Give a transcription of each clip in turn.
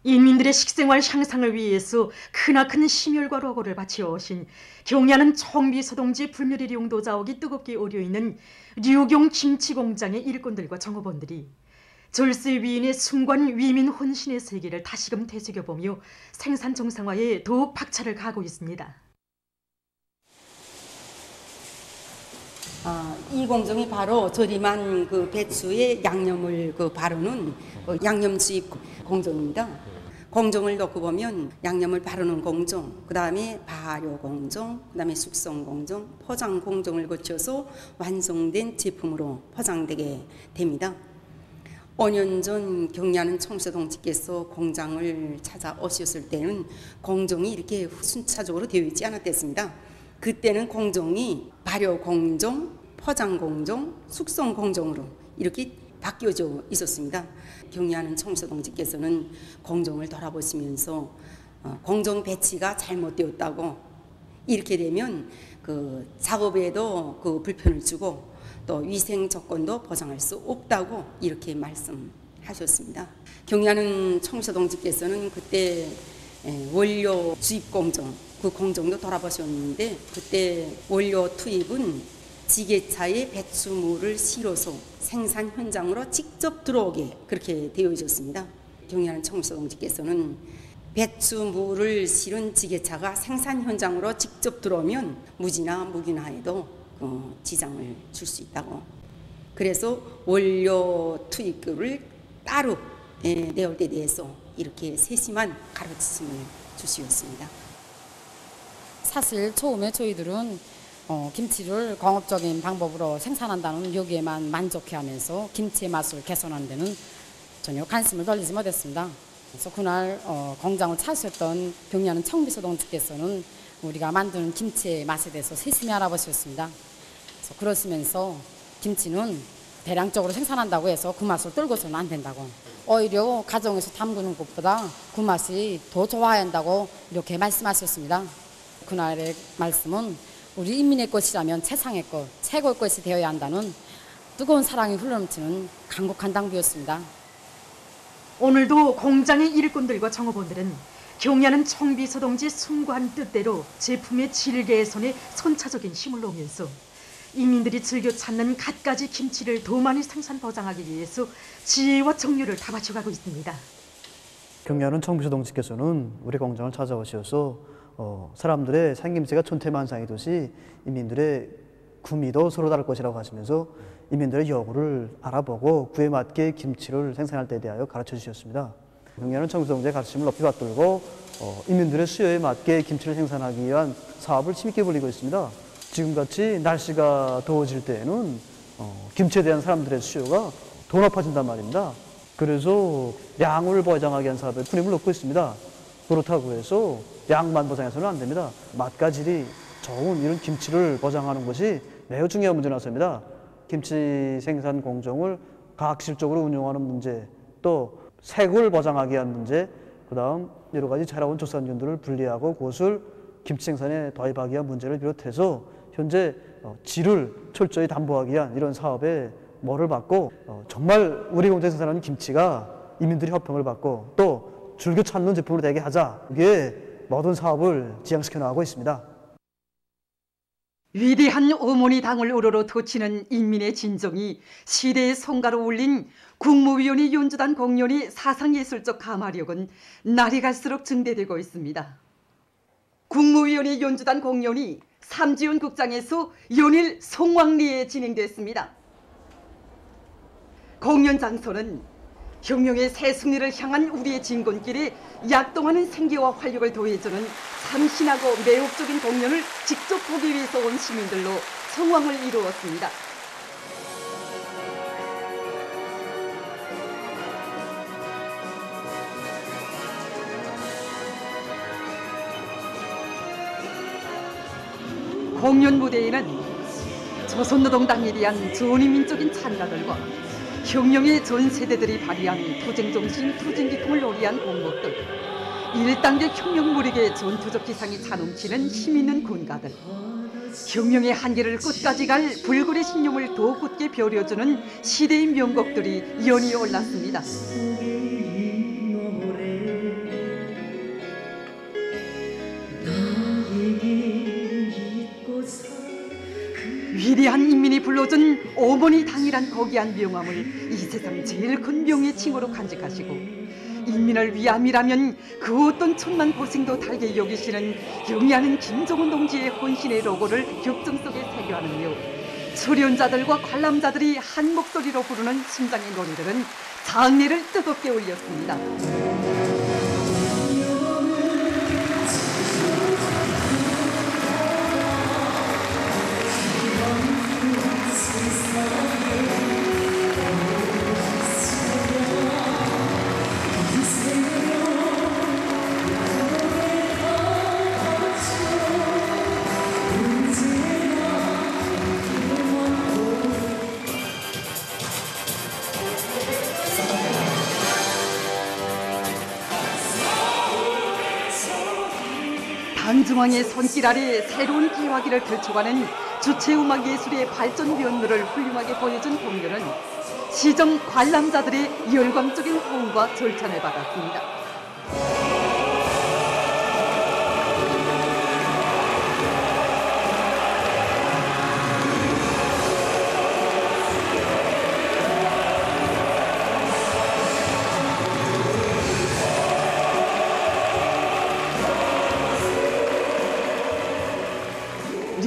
인민들의 식생활 향상을 위해서 크나큰 심혈과 노고를 바치어오신 경야는 청비서동지 불멸의 용도 자옥이 뜨겁게 오려있는 류경 김치공장의 일꾼들과 정업원들이 절세 위인의 순관 위민 혼신의 세계를 다시금 되새겨보며 생산 정상화에 더욱 박차를 가하고 있습니다. 이 공정이 바로 조림한 그 배추에 양념을 바르는 양념 수입 공정입니다. 공정을 놓고 보면 양념을 바르는 공정, 그 다음에 발효 공정, 그 다음에 숙성 공정, 포장 공정을 거쳐서 완성된 제품으로 포장되게 됩니다. 5년 전 경야는 청소동지께서 공장을 찾아오셨을 때는 공정이 이렇게 순차적으로 되어 있지 않았습니다. 그때는 공정이 발효 공정, 포장 공정, 숙성 공정으로 이렇게 바뀌어져 있었습니다. 경야는 청소동지께서는 공정을 돌아보시면서 공정 배치가 잘못되었다고, 이렇게 되면 그 작업에도 그 불편을 주고 또 위생 조건도 보장할 수 없다고 이렇게 말씀하셨습니다. 경야는 청소동지께서는 그때 원료 주입 공정, 그 공정도 돌아보셨는데 그때 원료 투입은 지게차에 배추물을 실어서 생산 현장으로 직접 들어오게 그렇게 되어 있었습니다. 경야는 청소동지께서는 배추물을 실은 지게차가 생산 현장으로 직접 들어오면 무지나 무기나에도 지장을 줄 수 있다고, 그래서 원료 투입구를 따로 내올 때 대해서 이렇게 세심한 가르침을 주시었습니다. 사실 처음에 저희들은 김치를 공업적인 방법으로 생산한다는 여기에만 만족해하면서 김치의 맛을 개선하는 데는 전혀 관심을 돌리지 못했습니다. 그래서 그날 공장을 찾으셨던 경야는 청비서동지께서는 우리가 만드는 김치의 맛에 대해서 세심히 알아보셨습니다. 그래서 그러시면서 김치는 대량적으로 생산한다고 해서 그 맛을 떨고서는 안 된다고, 오히려 가정에서 담그는 것보다 그 맛이 더 좋아야 한다고 이렇게 말씀하셨습니다. 그날의 말씀은 우리 인민의 것이라면 최상의 것, 최고의 것이 되어야 한다는 뜨거운 사랑이 흘러넘치는 간곡한 당부였습니다. 오늘도 공장의 일꾼들과 정업원들은 경야는 청비서동지 순관 뜻대로 제품의 질 개선에 선차적인 힘을 놓으면서 인민들이 즐겨 찾는 갖가지 김치를 더 많이 생산 보장하기 위해서 지혜와 정열을 다 바쳐가고 있습니다. 경야는 청비서동지께서는 우리 공장을 찾아오셔서 사람들의 생김새가 촌태만상이듯이 인민들의 구미도 서로 다를 것이라고 하시면서 인민들의 요구를 알아보고 그에 맞게 김치를 생산할 때에 대하여 가르쳐 주셨습니다. 경야는 청비서동지의 가르침을 높이 받들고 인민들의 수요에 맞게 김치를 생산하기 위한 사업을 힘있게 벌이고 있습니다. 지금같이 날씨가 더워질 때에는 김치에 대한 사람들의 수요가 더 높아진단 말입니다. 그래서 양을 보장하기 위한 사업에 큰 힘을 놓고 있습니다. 그렇다고 해서 양만 보장해서는 안 됩니다. 맛과 질이 좋은 이런 김치를 보장하는 것이 매우 중요한 문제라서입니다. 김치 생산 공정을 가학실적으로 운영하는 문제, 또 세구를 보장하기 위한 문제, 그 다음 여러 가지 자라온 조산균들을 분리하고 그것을 김치 생산에 도입하기 위한 문제를 비롯해서 현재 질을 철저히 담보하기 위한 이런 사업에 뭐를 받고 정말 우리 공장에서 생산하는 김치가 인민들이 호평을 받고 또 즐겨 찾는 제품으로 되게 하자, 이게 모든 사업을 지향시켜 나가고 있습니다. 위대한 어머니 당을 우러러 돋치는 인민의 진정이 시대의 성가로 울린 국무위원회 연주단 공연의 사상예술적 가마력은 날이 갈수록 증대되고 있습니다. 국무위원회 연주단 공연이 삼지연 극장에서 연일 성황리에 진행됐습니다. 공연 장소는 혁명의 새 승리를 향한 우리의 진군길에 약동하는 생기와 활력을 더해주는 참신하고 매혹적인 공연을 직접 보기 위해서 온 시민들로 성황을 이루었습니다. 공연 무대에는 조선노동당에 대한 전위민적인 찬가들과 혁명의 전 세대들이 발휘한 투쟁정신, 투쟁기풍을 노래한 공목들, 1단계 혁명 무력의 전투적 기상이 자넘치는 힘있는 군가들, 혁명의 한계를 끝까지 갈 불굴의 신념을 더 굳게 벼려주는 시대의 명곡들이 연이어 올랐습니다. 위대한 인민이 불러준 어머니 당이란 거기한 명함을 이 세상 제일 큰 명예 칭호로 간직하시고 인민을 위함이라면 그 어떤 천만 고생도 달게 여기시는 영리하는 김정은 동지의 혼신의 로고를 격정 속에 새겨하느며 수련자들과 관람자들이 한 목소리로 부르는 심장의 노래들은 장례를 뜨겁게 올렸습니다. 당중앙의 손길 아래 새로운 기화기를 펼쳐가는 주체음악 예술의 발전 면모를 훌륭하게 보여준 공연은 시정 관람자들의 열광적인 호응과 절찬을 받았습니다.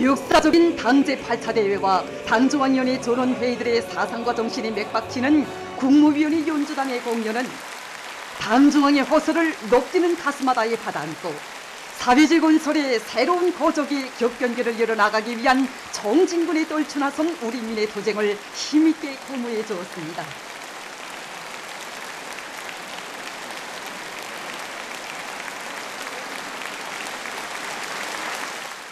역사적인 당 제8차 대회와 당중앙위원회 전원회의들의 사상과 정신이 맥박치는 국무위원회 연주단의 공연은 당중앙의 호소를 녹지는 가슴마다에 받아안고 사회주의 건설의 새로운 거적이 격변기를 열어나가기 위한 정진군에 떨쳐나선 우리민의 도쟁을 힘있게 고무해 주었습니다.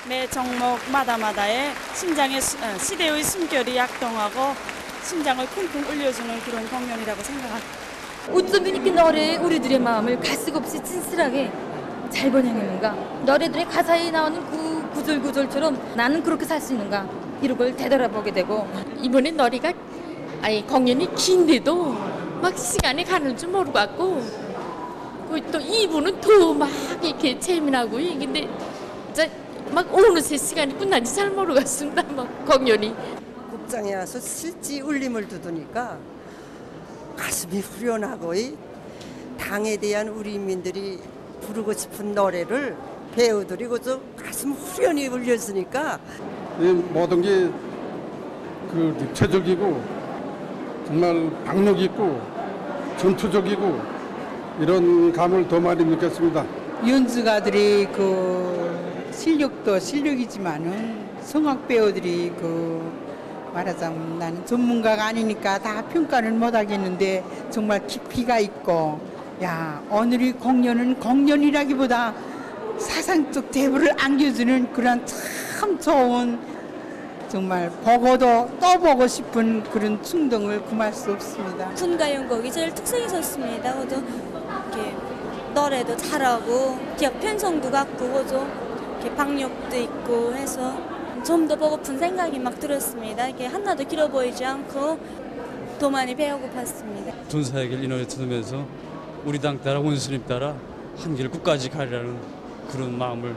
매 정목마다마다의 심장의 시대의 숨결이 약동하고 심장을 쿵쿵 울려주는 그런 공연이라고 생각합니다. 어쩜 이렇게 노래에 우리들의 마음을 가식없이 진실하게 잘 번역했는가? 노래들의 가사에 나오는 그 구절구절처럼 나는 그렇게 살 수 있는가? 이런 걸 되돌아보게 되고 이번에 노래가 공연이 긴데도 막 시간이 가는 줄 모르고 왔고 또 2부는 더 막 이렇게 재미나고 근데 막 어느새 시간이 끝난지 잘 모르겠습니다. 막 공연이. 극장에 와서 실지 울림을 두드니까 가슴이 후련하고 당에 대한 우리 인민들이 부르고 싶은 노래를 배우들이 그저 가슴 후련히 울렸으니까 모든 게 그 입체적이고 정말 박력 있고 전투적이고 이런 감을 더 많이 느꼈습니다. 연주가들이 그 실력도 실력이지만은 성악 배우들이 말하자면 나는 전문가가 아니니까 다 평가를 못 하겠는데 정말 깊이가 있고 오늘의 공연은 공연이라기보다 사상적 대부를 안겨주는 그런 참 좋은 정말 보고도 또 보고 싶은 그런 충동을 금할 수 없습니다. 군가연곡이 제일 특색이 좋습니다. 그죠? 이렇게 노래도 잘하고 기억 편성도 같고 그죠? 이렇게 박력도 있고 해서 좀 더 보고픈 생각이 막 들었습니다. 이게 하나도 길어 보이지 않고 더 많이 배우고 봤습니다. 전사에게 이 노래 들으면서 우리 당 따라 원수님 따라 한 길 끝까지 가리라는 그런 마음을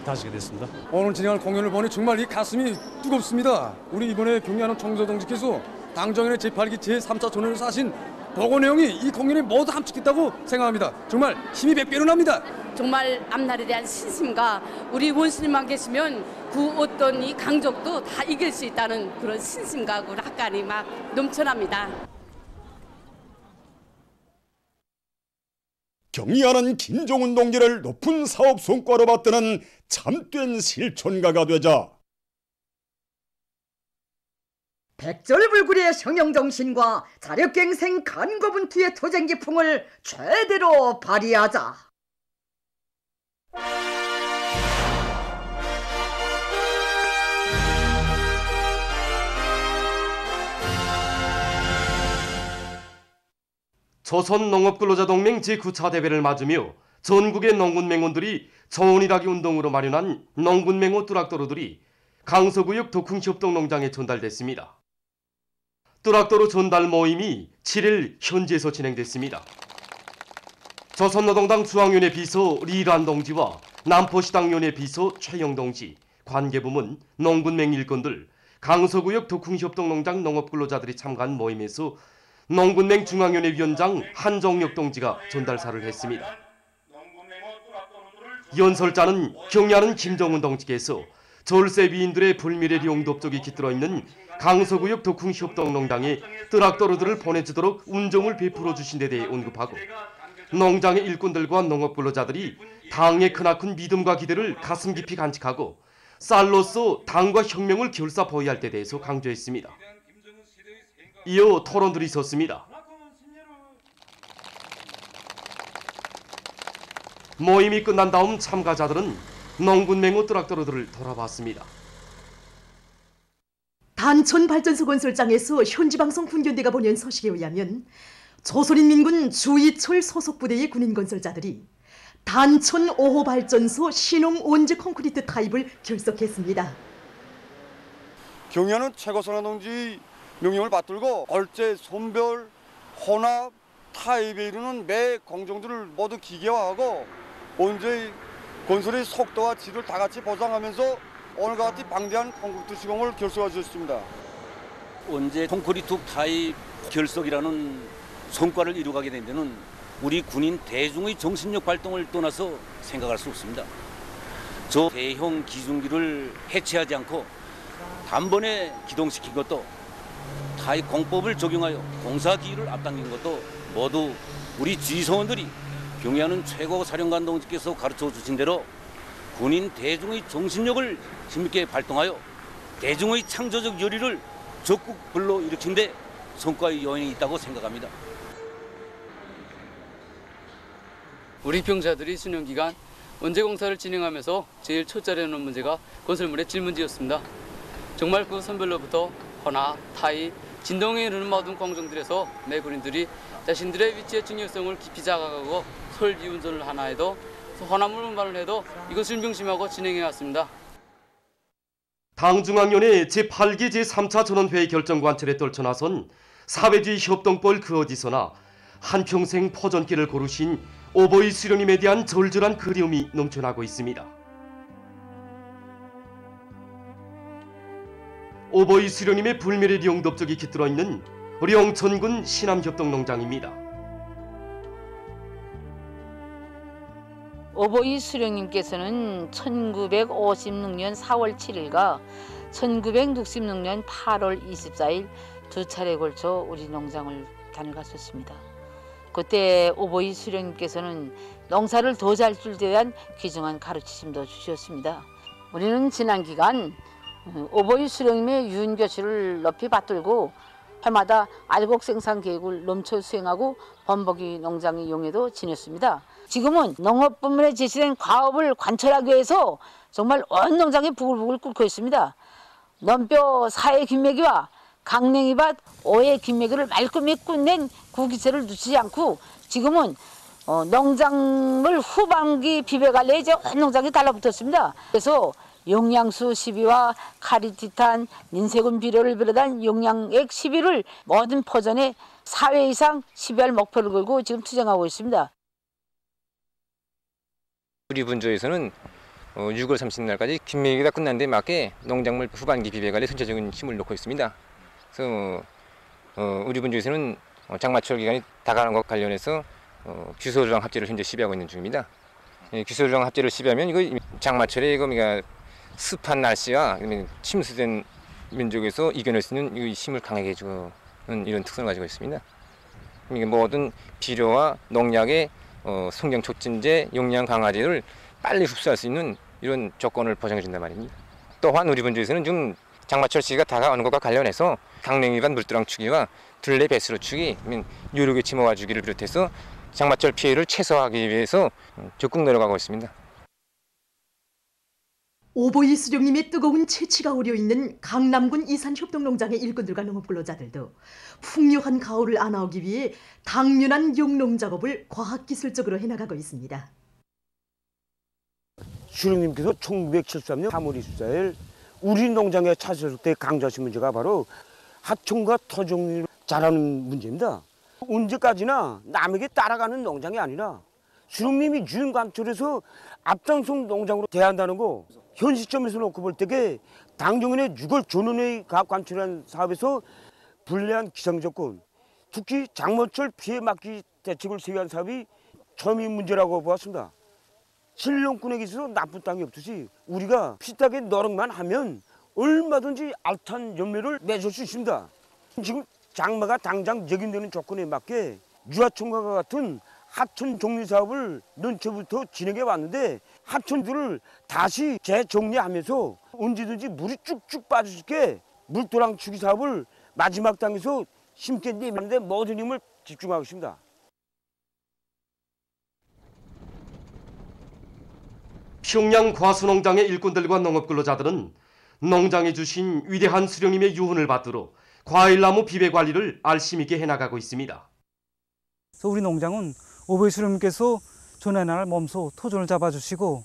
다시게 됐습니다. 오늘 진행할 공연을 보니 정말 이 가슴이 뜨겁습니다. 우리 이번에 경의하는 청조동지께서 당정연의 제8기 제3차 전원을 사신 보고 내용이 이 공연에 모두 함축됐다고 생각합니다. 정말 힘이 100배로 납니다. 정말 앞날에 대한 신심과 우리 원수님만 계시면 그 어떤 이 강적도 다 이길 수 있다는 그런 신심과 그 낙관이 막 넘쳐납니다. 경의하는 김정은 동지를 높은 사업 성과로 받드는 참된 실천가가 되자 백절불굴의 성형정신과 자력갱생 간거분투의 토쟁기풍을 최대로 발휘하자. 조선농업근로자동맹 제9차 대회를 맞으며 전국의 농군맹원들이 정원일하기 운동으로 마련한 농군맹원 뚜락도로들이 강서구역 도쿵협동농장에 전달됐습니다. 뚜락도로 전달 모임이 7일 현지에서 진행됐습니다. 조선노동당 중앙위원회 비서 리란 동지와 남포시당위원회 비서 최영 동지, 관계부문, 농군맹 일꾼들, 강서구역 덕흥협동농장 농업근로자들이 참가한 모임에서 농군맹 중앙위원회 위원장 한정혁 동지가 전달사를 했습니다. 연설자는 경야는 김정은 동지께서 절세비인들의 불미래 용도적이 깃들어 있는 강서구역 덕흥협동농장에 트랙터들을 보내주도록 운정을 베풀어 주신 데 대해 언급하고 농장의 일꾼들과 농업근로자들이 당의 크나큰 믿음과 기대를 가슴 깊이 간직하고 쌀로서 당과 혁명을 결사 보여야 할 때 대해서 강조했습니다. 이어 토론들이 있었습니다. 모임이 끝난 다음 참가자들은 농군맹호 트랙터들을 돌아봤습니다. 단촌발전소 건설장에서 현지방송 군견대가 보낸 소식에 의하면 조선인민군 주이철 소속 부대의 군인 건설자들이 단촌 5호 발전소 신흥 온즈 콘크리트 타입을 결석했습니다. 경야는 최고선화 동지 명령을 받들고 얼제, 손별, 혼합, 타입에 이르는 매 공정들을 모두 기계화하고 온제 건설의 속도와 질을 다 같이 보장하면서 오늘과 같이 방대한 콘크리트 시공을 결석해 주셨습니다. 온제 콘크리트 타입 결석이라는 성과를 이루가게 된 데는 우리 군인 대중의 정신력 발동을 떠나서 생각할 수 없습니다. 저 대형 기중기를 해체하지 않고 단번에 기동시킨 것도 타입 공법을 적용하여 공사 기일을 앞당긴 것도 모두 우리 지휘소원들이 경야는 최고 사령관 동지께서 가르쳐 주신 대로 군인 대중의 정신력을 힘있게 발동하여 대중의 창조적 열의를 적극 불러일으킨 데 성과의 요인이 있다고 생각합니다. 우리 병사들이 수련 기간 원재 공사를 진행하면서 제일 초짜리하는 문제가 건설물의 질 문제였습니다. 정말 그 선별로부터 헌화, 타입, 진동에 이르는 모든 공정들에서 매 군인들이 자신들의 위치의 중요성을 깊이 자각하고 설비 운전을 하나 해도 헌화물 운반을 해도 이것을 명심하고 진행해왔습니다. 당중앙위원회 제8기 제3차 전원회의 결정관철에 떨쳐나선 사회주의 협동법 그 어디서나 한평생 포전길을 고르신 오보이 수령님에 대한 절절한 그리움이 넘쳐나고 있습니다. 오보이 수령님의 불멸의 영덕적이 깃들어 있는 령천군 신암협동농장입니다. 오보이 수령님께서는 1956년 4월 7일과 1966년 8월 24일 두 차례에 걸쳐 우리 농장을 다녀갔었습니다. 그때 오보이 수령님께서는 농사를 더 잘 줄 때 대한 귀중한 가르치심도 주셨습니다. 우리는 지난 기간 오보이 수령님의 유인교실을 높이 받들고 해마다 알곡 생산 계획을 넘쳐 수행하고 번복이 농장의 용에도 지녔습니다. 지금은 농업부문에 제시된 과업을 관철하기 위해서 정말 온 농장이 부글부글 끓고 있습니다. 넘뼈 4의 김매기와 강냉이밭 5의 김매기를 말끔히 끝낸 구기세를 놓치지 않고 지금은 농작물 후반기 비배 관리에 이제 온 농장이 달라붙었습니다. 그래서 용량수 12와 카리티탄, 닌세군 비료를 비롯한 용량액 12를 모든 포전에 4회 이상 12할 목표를 걸고 지금 투쟁하고 있습니다. 우리 분조에서는 6월 30날까지 김매기가 끝난 데 맞게 농작물 후반기 비배 관리에 전체적인 힘을 놓고 있습니다. 그래서 우리 분조에서는 장마철 기간이 다가가는 것과 관련해서 규소조랑 합재를 현재 시비하고 있는 중입니다. 규소조랑 합재를 시비하면 이거 장마철에 이거 습한 날씨와 침수된 민족에서 이겨낼 수 있는 이 힘을 강하게 해주는 이런 특성을 가지고 있습니다. 모든 비료와 농약의 성장 촉진제, 용량 강화제를 빨리 흡수할 수 있는 이런 조건을 보장해 준단 말입니다. 또한 우리 분조에서는 지금 장마철 시기가 다가오는 것과 관련해서 강냉이밭 물두랑 추기와 들레 배수로 추기, 요lok의 침어와 주기를 비롯해서 장마철 피해를 최소화하기 위해서 적극 노력하고 있습니다. 오보이 수령님의 뜨거운 채취가 우려있는 강남군 이산협동농장의 일꾼들과 농업근로자들도 풍요한 가을을 안아오기 위해 당면한 용농 작업을 과학기술적으로 해나가고 있습니다. 수령님께서 1973년 3월 24일 우리 농장에 찾으실 때 강조하신 문제가 바로 하청과 토종을 잘하는 문제입니다. 언제까지나 남에게 따라가는 농장이 아니라 수령님이 유인 관철에서 앞장선 농장으로 대한다는 거 현 시점에서 놓고 볼 때에 당정인의 6월 전원의 가압 관철한 사업에서 불리한 기상 조건, 특히 장마철 피해 막기 대책을 세우한 사업이 처음인 문제라고 보았습니다. 신령군에게 있어서 나쁜 땅이 없듯이 우리가 피딱에 노력만 하면 얼마든지 알찬 열매를 맺을 수 있습니다. 지금 장마가 당장 적용되는 조건에 맞게 유하천과 같은 하천 정리 사업을 연초부터 진행해 왔는데 하천들을 다시 재정리하면서 언제든지 물이 쭉쭉 빠질 수 있게 물도랑 추기 사업을 마지막 단계에서 심게 내는데 모든 힘을 집중하고 있습니다. 평양 과수농장의 일꾼들과 농업근로자들은 농장에 주신 위대한 수령님의 유훈을 받들어 과일나무 비배 관리를 알심 있게 해나가고 있습니다. 그래서 우리 농장은 오보이 수령님께서 전해날 몸소 토종을 잡아주시고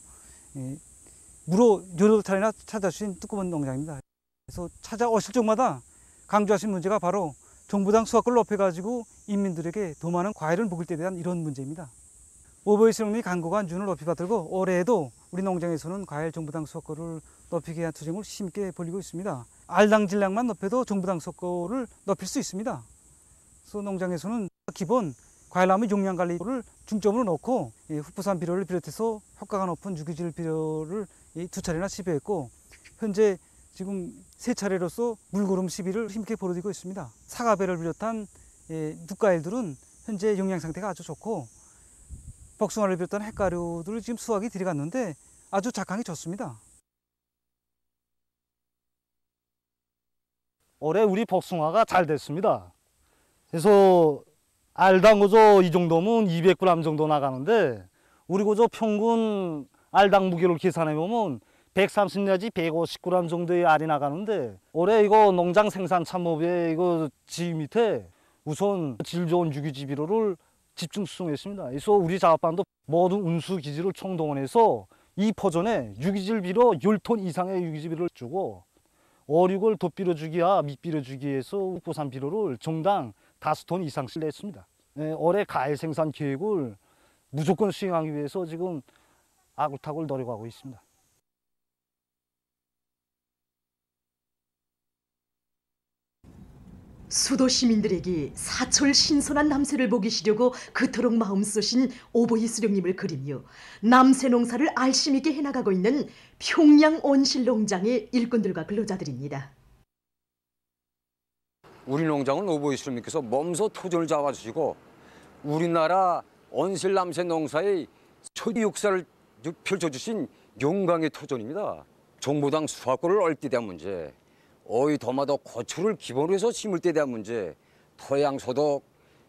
무로 여러 차례나 찾아주신 뜨거운 농장입니다. 그래서 찾아오실 적마다 강조하신 문제가 바로 정부당 수확을 높여가지고 인민들에게 더 많은 과일을 먹을 때 대한 이런 문제입니다. 오보이 수령님이 간곡한 준을 높이 받들고 올해에도 우리 농장에서는 과일 정부당 수확고를 높이기 위한 투쟁을 힘있게 벌이고 있습니다. 알당 질량만 높여도 정부당 수확고를 높일 수 있습니다. 그래서 농장에서는 기본 과일나무 용량 관리를 중점으로 놓고 흑부산 비료를 비롯해서 효과가 높은 유기질 비료를 2차례나 시비했고 현재 지금 3차례로서 물고름 시비를 힘있게 벌어들이고 있습니다. 사과배를 비롯한 눕과일들은 현재 영양 상태가 아주 좋고 복숭아를 비롯한 핵가루들을 지금 수확이 들어갔는데 아주 작황이 좋습니다. 올해 우리 복숭아가 잘 됐습니다. 그래서 알당 그저 이 정도면 200g 정도 나가는데 우리 그저 평균 알당 무게를 계산해 보면 130 내지 150g 정도의 알이 나가는데 올해 이거 농장 생산 참모부에 이거 지 밑에 우선 질 좋은 유기질 비료를 집중 수송했습니다. 그래서 우리 작업반도 모든 운수 기지를 총동원해서 이 포전에 유기질 비료 10톤 이상의 유기질 비료를 주고 어육을 돛비료 주기와 밑비료 주기에서 흑보산 비료를 정당 5톤 이상씩 냈습니다. 올해 과일 생산 계획을 무조건 수행하기 위해서 지금 아굴타굴 노력하고 있습니다. 수도 시민들에게 사철 신선한 남새를 먹이시려고 그토록 마음 쓰신 오보이 수령님을 그리며 남새 농사를 알심 있게 해나가고 있는 평양 온실농장의 일꾼들과 근로자들입니다. 우리 농장은 오보이 수령님께서 몸소 토종을 잡아주시고 우리나라 온실남새 농사의 초기 역사를 펼쳐주신 영광의 토종입니다. 정보당 수확고를 얻을 때 대한 문제, 어이 도마도 고추를 기본으로 해서 심을 때 대한 문제, 토양 소독,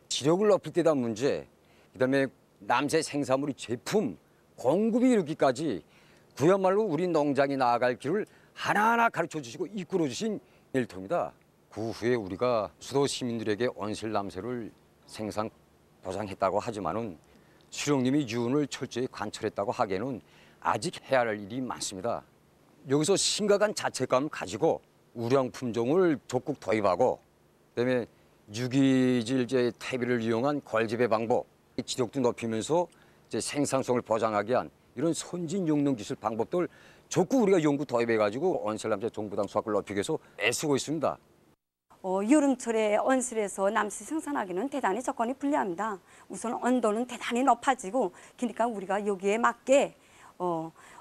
지력을 높일 때 대한 문제, 그다음에 남새 생산물의 제품, 공급이 이르기까지 그야말로 우리 농장이 나아갈 길을 하나하나 가르쳐 주시고 이끌어 주신 일터입니다. 그 후에 우리가 수도 시민들에게 온실남새를 생산 보장했다고 하지만은 수령님이 유언을 철저히 관철했다고 하기에는 아직 해야 할 일이 많습니다. 여기서 심각한 자책감을 가지고 우량 품종을 적극 도입하고 그다음에 유기질 퇴비를 이용한 걸재배 방법, 지력도 높이면서 생산성을 보장하기 위한 이런 선진 용농 기술 방법들 적극 우리가 연구 도입해가지고 온실남새 정부당 수확을 높이기 위해서 애쓰고 있습니다. 여름철에 온실에서 남새 생산하기는 대단히 조건이 불리합니다. 우선 온도는 대단히 높아지고 그러니까 우리가 여기에 맞게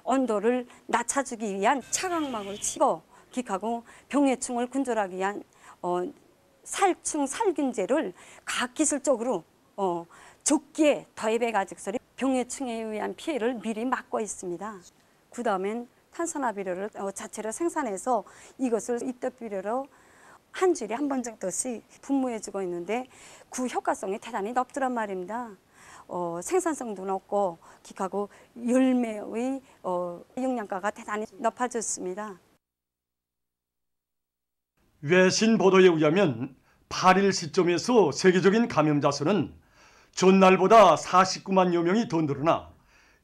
온도를 낮춰주기 위한 차광막을 치고 기하고 병해충을 근절하기 위한 살충 살균제를 과학기술적으로 적기에 도입해가지고 병해충에 의한 피해를 미리 막고 있습니다. 그 다음엔 탄산화비료를 자체로 생산해서 이것을 입덧비료로 한 주일에 한 번 정도씩 분무해주고 있는데 그 효과성이 대단히 높더란 말입니다. 생산성도 높고 기하고 열매의 영양가가 대단히 높아졌습니다. 외신 보도에 의하면 8일 시점에서 세계적인 감염자 수는 전날보다 49만여 명이 더 늘어나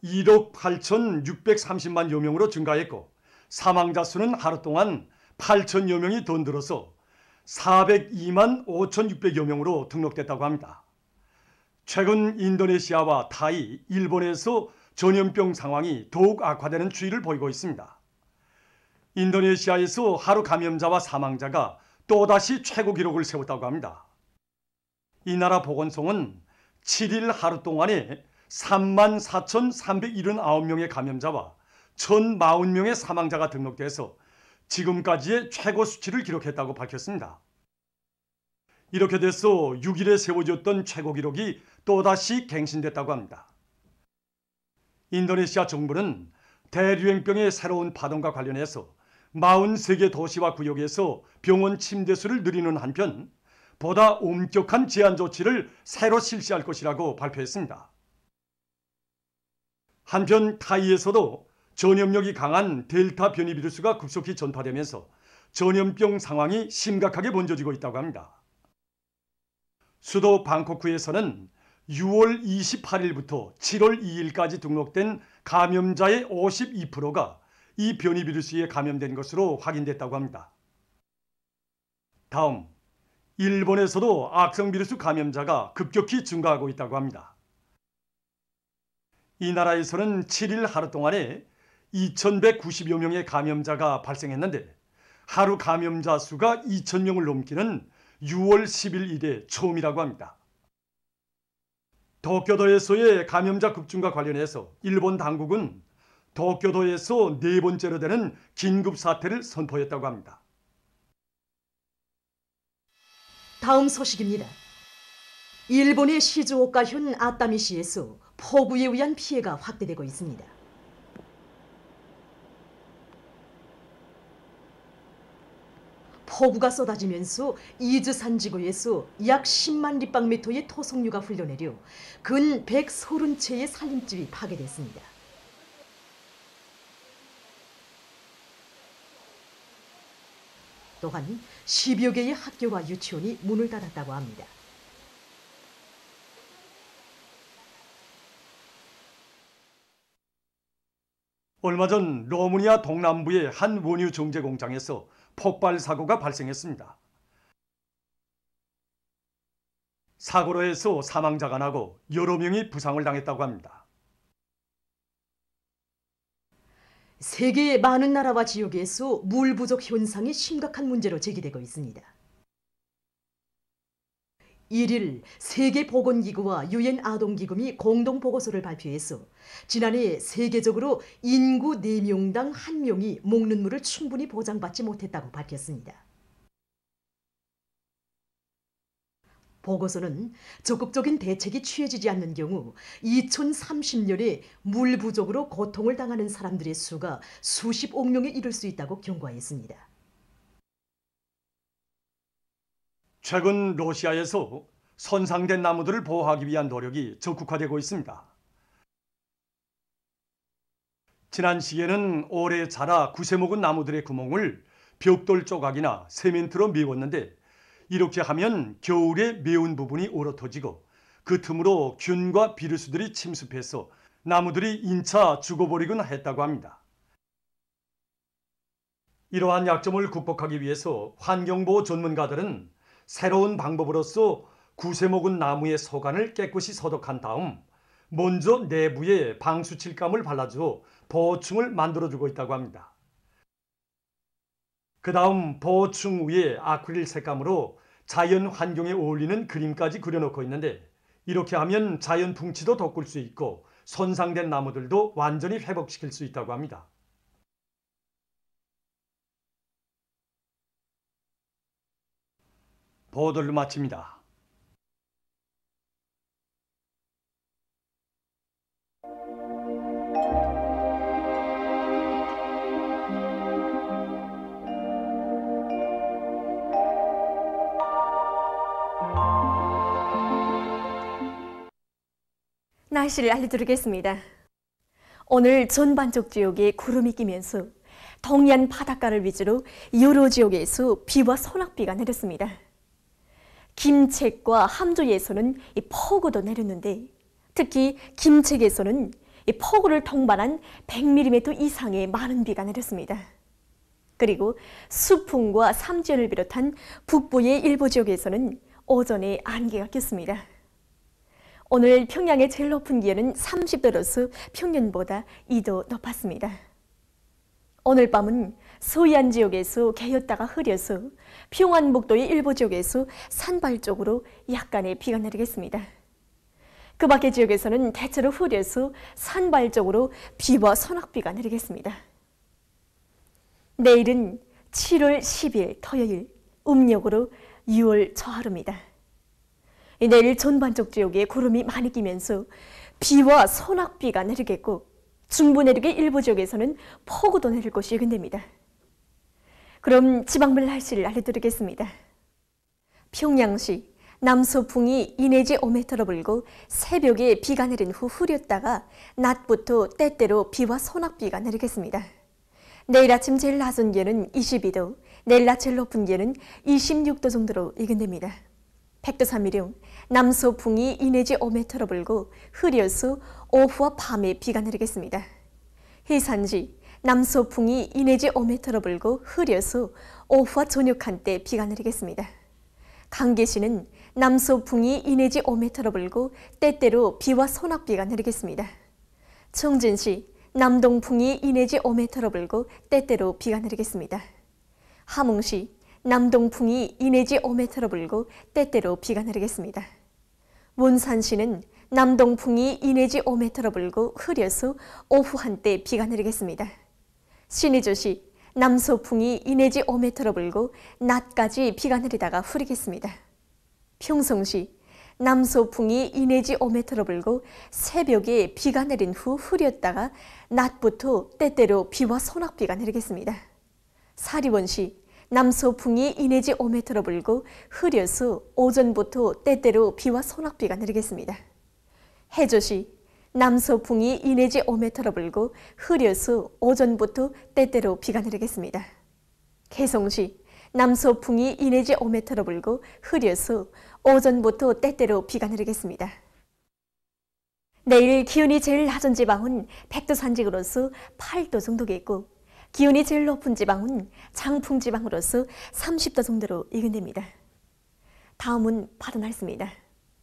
1억 8,630만여 명으로 증가했고 사망자 수는 하루 동안 8천여 명이 더 늘어서 402만 5,600여 명으로 등록됐다고 합니다. 최근 인도네시아와 타이, 일본에서 전염병 상황이 더욱 악화되는 추이를 보이고 있습니다. 인도네시아에서 하루 감염자와 사망자가 또다시 최고 기록을 세웠다고 합니다. 이 나라 보건소는 7일 하루 동안에 34,379명의 감염자와 1,040명의 사망자가 등록돼서 지금까지의 최고 수치를 기록했다고 밝혔습니다. 이렇게 돼서 6일에 세워졌던 최고 기록이 또다시 갱신됐다고 합니다. 인도네시아 정부는 대유행병의 새로운 파동과 관련해서 43개 도시와 구역에서 병원 침대 수를 늘리는 한편 보다 엄격한 제한 조치를 새로 실시할 것이라고 발표했습니다. 한편 타이에서도 전염력이 강한 델타 변이 비루스가 급속히 전파되면서 전염병 상황이 심각하게 번져지고 있다고 합니다. 수도 방코크에서는 6월 28일부터 7월 2일까지 등록된 감염자의 52%가 이 변이 비루스에 감염된 것으로 확인됐다고 합니다. 다음, 일본에서도 악성 비루스 감염자가 급격히 증가하고 있다고 합니다. 이 나라에서는 7일 하루 동안에 2,190여 명의 감염자가 발생했는데 하루 감염자 수가 2,000명을 넘기는 6월 10일 이래 처음이라고 합니다. 도쿄도에서의 감염자 급증과 관련해서 일본 당국은 도쿄도에서 4번째로 되는 긴급 사태를 선포했다고 합니다. 다음 소식입니다. 일본의 시즈오카현 아타미시에서 폭우에 의한 피해가 확대되고 있습니다. 폭우가 쏟아지면서 이즈산 지구에서 약 10만立方미터의 토속류가 흘러내려 근 130채의 살림집이 파괴됐습니다. 또한 10여 개의 학교와 유치원이 문을 닫았다고 합니다. 얼마 전 로마니아 동남부의 한 원유 정제 공장에서 폭발 사고가 발생했습니다. 사고로 해서 사망자가 나고 여러 명이 부상을 당했다고 합니다. 세계의 많은 나라와 지역에서 물 부족 현상이 심각한 문제로 제기되고 있습니다. 1일 세계보건기구와 유엔 아동기금이 공동보고서를 발표해서 지난해 세계적으로 인구 4명당 1명이 먹는 물을 충분히 보장받지 못했다고 밝혔습니다. 보고서는 적극적인 대책이 취해지지 않는 경우 2030년에 물 부족으로 고통을 당하는 사람들의 수가 수십억 명에 이를 수 있다고 경고했습니다. 최근 러시아에서 손상된 나무들을 보호하기 위한 노력이 적극화되고 있습니다. 지난 시에는 오래 자라 구세 먹은 나무들의 구멍을 벽돌 조각이나 세멘트로 메웠는데 이렇게 하면 겨울에 메운 부분이 얼어터지고 그 틈으로 균과 비루스들이 침습해서 나무들이 인차 죽어버리곤 했다고 합니다. 이러한 약점을 극복하기 위해서 환경보호 전문가들은 새로운 방법으로서 구세 먹은 나무의 소관을 깨끗이 소독한 다음 먼저 내부에 방수칠감을 발라주어 보호층을 만들어주고 있다고 합니다. 그 다음 보호층 위에 아크릴 색감으로 자연 환경에 어울리는 그림까지 그려놓고 있는데 이렇게 하면 자연 풍치도 돋굴 수 있고 손상된 나무들도 완전히 회복시킬 수 있다고 합니다. 보도를 마칩니다. 날씨를 알려드리겠습니다. 오늘 전반적 지역에 구름이 끼면서 동해안 바닷가를 위주로 여러 지역에서 비와 소낙비가 내렸습니다. 김책과 함주에서는 폭우도 내렸는데 특히 김책에서는 폭우를 동반한 100mm 이상의 많은 비가 내렸습니다. 그리고 수풍과 삼지연을 비롯한 북부의 일부 지역에서는 오전에 안개가 꼈습니다. 오늘 평양의 제일 높은 기온은 30도로서 평년보다 2도 높았습니다. 오늘 밤은 소이안 지역에서 개였다가 흐려서 평안북도의 일부 지역에서 산발 쪽으로 약간의 비가 내리겠습니다. 그 밖의 지역에서는 대체로 흐려서 산발 쪽으로 비와 소낙비가 내리겠습니다. 내일은 7월 10일 토요일, 음력으로 6월 초하루입니다. 내일 전반적 지역에 구름이 많이 끼면서 비와 소낙비가 내리겠고 중부 내륙의 일부 지역에서는 폭우도 내릴 것이 예견됩니다. 그럼 지방별 날씨를 알려드리겠습니다. 평양시 남서풍이 2 내지 5m로 불고 새벽에 비가 내린 후 흐렸다가 낮부터 때때로 비와 소낙비가 내리겠습니다. 내일 아침 제일 낮은 기온은 22도, 내일 낮 제일 높은 기온은 26도 정도로 예견됩니다. 백두산미령 남서풍이 2 내지 5m로 불고 흐려서 오후와 밤에 비가 내리겠습니다. 해산시 남서풍이 2 내지 5m로 불고 흐려서 오후와 저녁 한때 비가 내리겠습니다. 강계시는 남서풍이 2 내지 5m로 불고 때때로 비와 소낙비가 내리겠습니다. 청진시 남동풍이 2 내지 5m로 불고 때때로 비가 내리겠습니다. 함흥시 남동풍이 2 내지 5m로 불고 때때로 비가 내리겠습니다. 원산시는 남동풍이 2 내지 5m로 불고 흐려서 오후 한때 비가 내리겠습니다. 신의주시 남서풍이 2 내지 5m로 불고 낮까지 비가 내리다가 흐리겠습니다. 평성시 남서풍이 2 내지 5m로 불고 새벽에 비가 내린 후 흐렸다가 낮부터 때때로 비와 소낙비가 내리겠습니다. 사리원시 남서풍이 2 내지 5m로 불고 흐려서 오전부터 때때로 비와 소낙비가 내리겠습니다. 해조시 남서풍이 2 내지 5m로 불고 흐려서 오전부터 때때로 비가 내리겠습니다. 개성시 남서풍이 2 내지 5m로 불고 흐려서 오전부터 때때로 비가 내리겠습니다. 내일 기온이 제일 낮은 지방은 백두산지구로서 8도 정도겠고 기온이 제일 높은 지방은 장풍지방으로서 30도 정도로 예견됩니다. 다음은 바다 날씨입니다.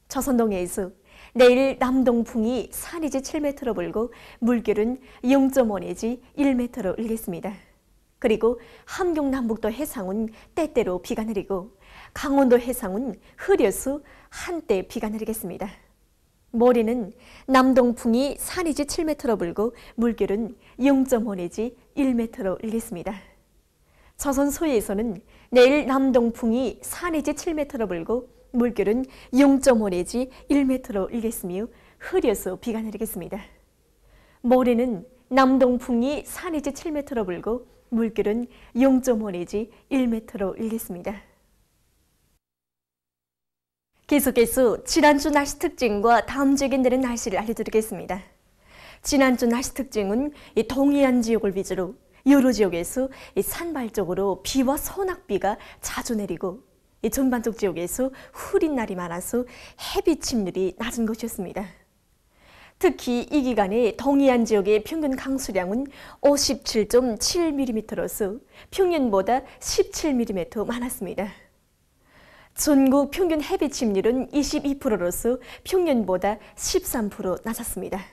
조선동해에서 내일 남동풍이 4 내지 7m로 불고 물결은 0.5 내지 1m로 일겠습니다. 그리고 함경 남북도 해상은 때때로 비가 내리고 강원도 해상은 흐려서 한때 비가 내리겠습니다. 모레는 남동풍이 4 내지 7m로 불고 물결은 0.5 내지 1m로 일겠습니다. 조선 서해에서는 내일 남동풍이 4 내지 7m로 불고 물결은 0.5 내지 1m로 일겠으며 흐려서 비가 내리겠습니다. 모레는 남동풍이 4 내지 7m로 불고 물결은 0.5 내지 1m로 일겠습니다. 계속해서 지난주 날씨 특징과 다음 주에 내린 날씨를 알려드리겠습니다. 지난주 날씨 특징은 동해안 지역을 위주로 여러 지역에서 산발적으로 비와 소낙비가 자주 내리고 전반적 지역에서 흐린 날이 많아서 햇빛 침률이 낮은 것이었습니다. 특히 이 기간에 동해안 지역의 평균 강수량은 57.7mm로서 평년보다 17mm 많았습니다. 전국 평균 햇빛 침률은 22%로서 평년보다 13% 낮았습니다.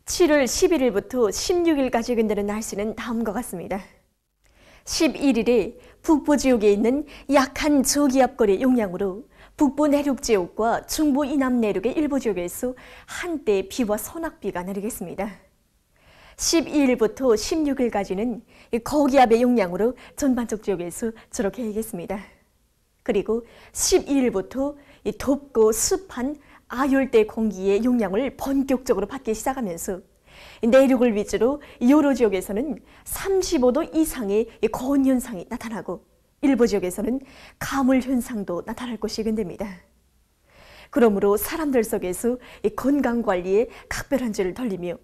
7월 11일부터 16일까지 예견되는 날씨는 다음과 같습니다. 11일에 북부 지역에 있는 약한 저기압골의 영향으로 북부 내륙 지역과 중부 이남 내륙의 일부 지역에서 한때 비와 소낙비가 내리겠습니다. 12일부터 16일까지는 고기압의 영향으로 전반적 지역에서 저렇게 일겠습니다. 그리고 12일부터 덥고 습한 아열대 공기의 영향을 본격적으로 받기 시작하면서 내륙을 위주로 여러 지역에서는 35도 이상의 고온 현상이 나타나고 일부 지역에서는 가물 현상도 나타날 것이 예견됩니다. 그러므로 사람들 속에서 건강관리에 각별한 줄을 돌리며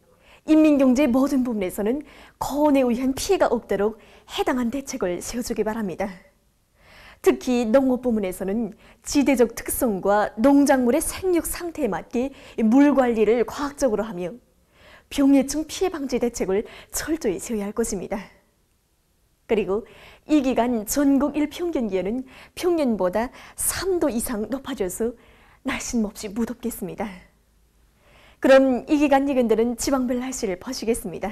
인민경제 모든 부분에서는 고온에 의한 피해가 없도록 해당한 대책을 세워주기 바랍니다. 특히 농업 부문에서는 지대적 특성과 농작물의 생육 상태에 맞게 물 관리를 과학적으로 하며 병해충 피해 방지 대책을 철저히 세워야 할 것입니다. 그리고 이 기간 전국 일평균 기온은 평년보다 3도 이상 높아져서 날씨는 몹시 무덥겠습니다. 그럼 이 기간 예견들은 지방별 날씨를 보시겠습니다.